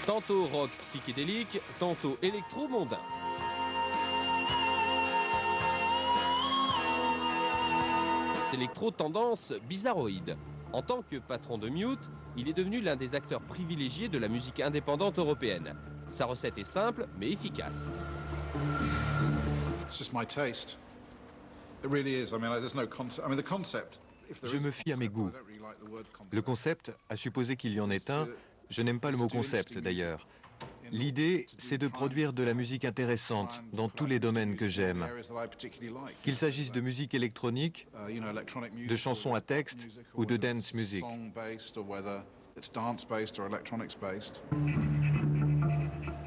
Tantôt rock psychédélique, tantôt électro-mondain. Électro-tendance bizarroïde. En tant que patron de Mute, il est devenu l'un des acteurs privilégiés de la musique indépendante européenne. Sa recette est simple, mais efficace. Je me fie à mes goûts. Le concept, à supposer qu'il y en ait un, je n'aime pas le mot concept d'ailleurs. L'idée, c'est de produire de la musique intéressante dans tous les domaines que j'aime. Qu'il s'agisse de musique électronique, de chansons à texte ou de dance music.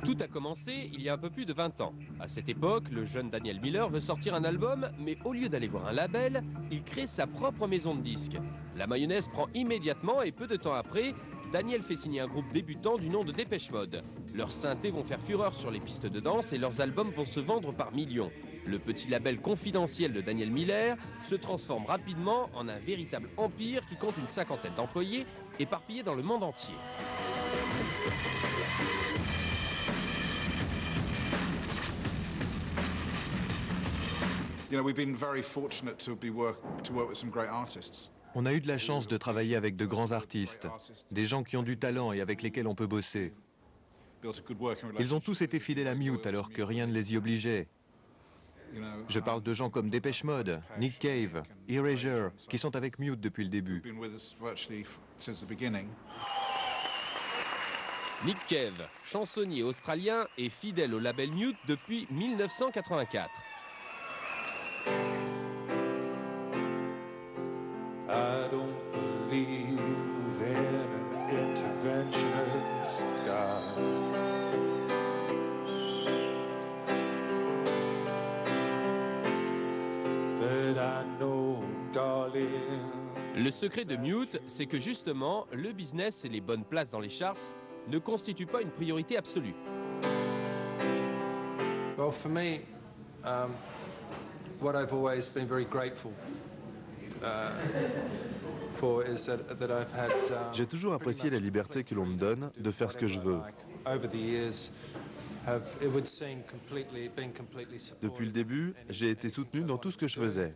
Tout a commencé il y a un peu plus de 20 ans. À cette époque, le jeune Daniel Miller veut sortir un album, mais au lieu d'aller voir un label, il crée sa propre maison de disques. La mayonnaise prend immédiatement et peu de temps après, Daniel fait signer un groupe débutant du nom de Dépêche Mode. Leurs synthés vont faire fureur sur les pistes de danse et leurs albums vont se vendre par millions. Le petit label confidentiel de Daniel Miller se transforme rapidement en un véritable empire qui compte une 50aine d'employés éparpillés dans le monde entier. On a eu de la chance de travailler avec de grands artistes, des gens qui ont du talent et avec lesquels on peut bosser. Ils ont tous été fidèles à Mute alors que rien ne les y obligeait. Je parle de gens comme Dépêche Mode, Nick Cave, Erasure, qui sont avec Mute depuis le début. Nick Cave, chansonnier australien et fidèle au label Mute depuis 1984. I don't believe in an interventionist God. But I know, darling. Le secret de Mute, c'est que justement, le business et les bonnes places dans les charts ne constituent pas une priorité absolue. Well, for me, what I've always been very grateful J'ai toujours apprécié la liberté que l'on me donne de faire ce que je veux. Depuis le début, j'ai été soutenu dans tout ce que je faisais.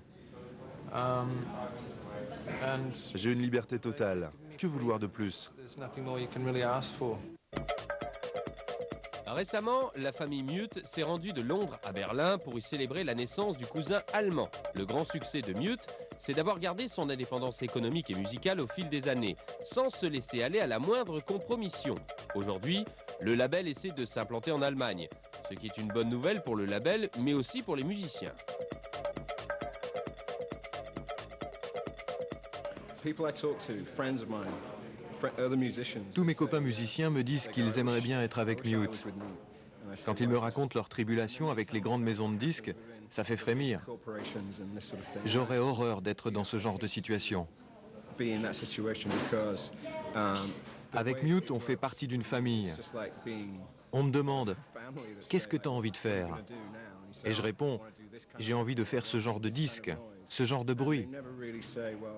J'ai une liberté totale. Que vouloir de plus? Récemment, la famille Mute s'est rendue de Londres à Berlin pour y célébrer la naissance du cousin allemand. Le grand succès de Mute, c'est d'avoir gardé son indépendance économique et musicale au fil des années, sans se laisser aller à la moindre compromission. Aujourd'hui, le label essaie de s'implanter en Allemagne, ce qui est une bonne nouvelle pour le label, mais aussi pour les musiciens. Tous mes copains musiciens me disent qu'ils aimeraient bien être avec Mute. Quand ils me racontent leurs tribulations avec les grandes maisons de disques, ça fait frémir. J'aurais horreur d'être dans ce genre de situation. Avec Mute, on fait partie d'une famille. On me demande « Qu'est-ce que tu as envie de faire ?» Et je réponds « J'ai envie de faire ce genre de disque, ce genre de bruit. »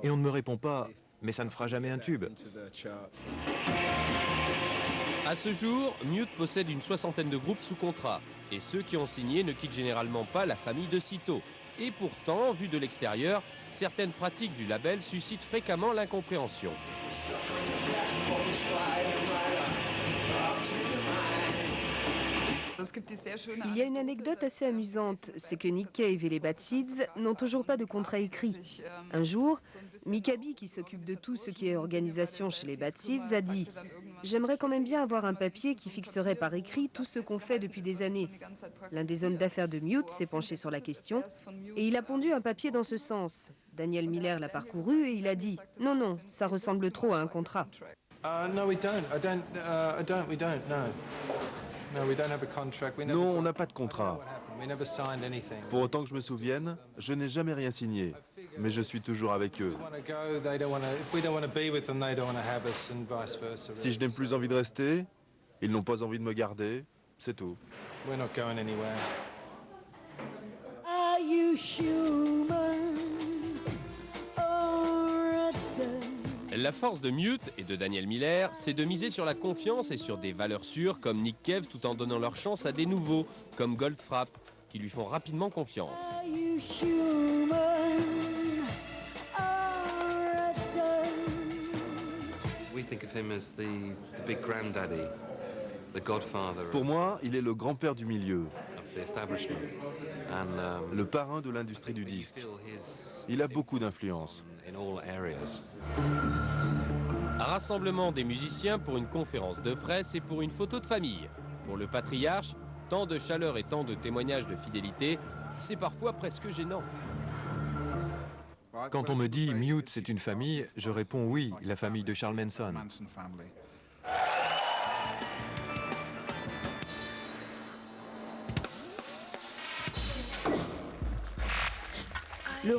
Et on ne me répond pas « Mais ça ne fera jamais un tube. » À ce jour, Mute possède une 60aine de groupes sous contrat. Et ceux qui ont signé ne quittent généralement pas la famille de sitôt. Et pourtant, vu de l'extérieur, certaines pratiques du label suscitent fréquemment l'incompréhension. Il y a une anecdote assez amusante, c'est que Nick Cave et les Bad Seeds n'ont toujours pas de contrat écrit. Un jour, Mikabi, qui s'occupe de tout ce qui est organisation chez les Bad Seeds, a dit « J'aimerais quand même bien avoir un papier qui fixerait par écrit tout ce qu'on fait depuis des années. » L'un des hommes d'affaires de Mute s'est penché sur la question et il a pondu un papier dans ce sens. Daniel Miller l'a parcouru et il a dit « Non, non, ça ressemble trop à un contrat. » Non, on n'a pas de contrat. Pour autant que je me souvienne, je n'ai jamais rien signé. Mais je suis toujours avec eux. Si je n'ai plus envie de rester, ils n'ont pas envie de me garder, c'est tout. Are you human? La force de Mute et de Daniel Miller, c'est de miser sur la confiance et sur des valeurs sûres comme Nick Cave, tout en donnant leur chance à des nouveaux, comme Goldfrapp, qui lui font rapidement confiance. Are you human or a done? We think of him as the big granddaddy, the godfather Pour moi, il est le grand-père du milieu, of the establishment. And le parrain de l'industrie du you disque. feel his Il a beaucoup d'influence. in all areas. Un rassemblement des musiciens pour une conférence de presse et pour une photo de famille. Pour le patriarche, tant de chaleur et tant de témoignages de fidélité, c'est parfois presque gênant. Quand on me dit Mute, c'est une famille, je réponds oui, la famille de Charles Manson. Le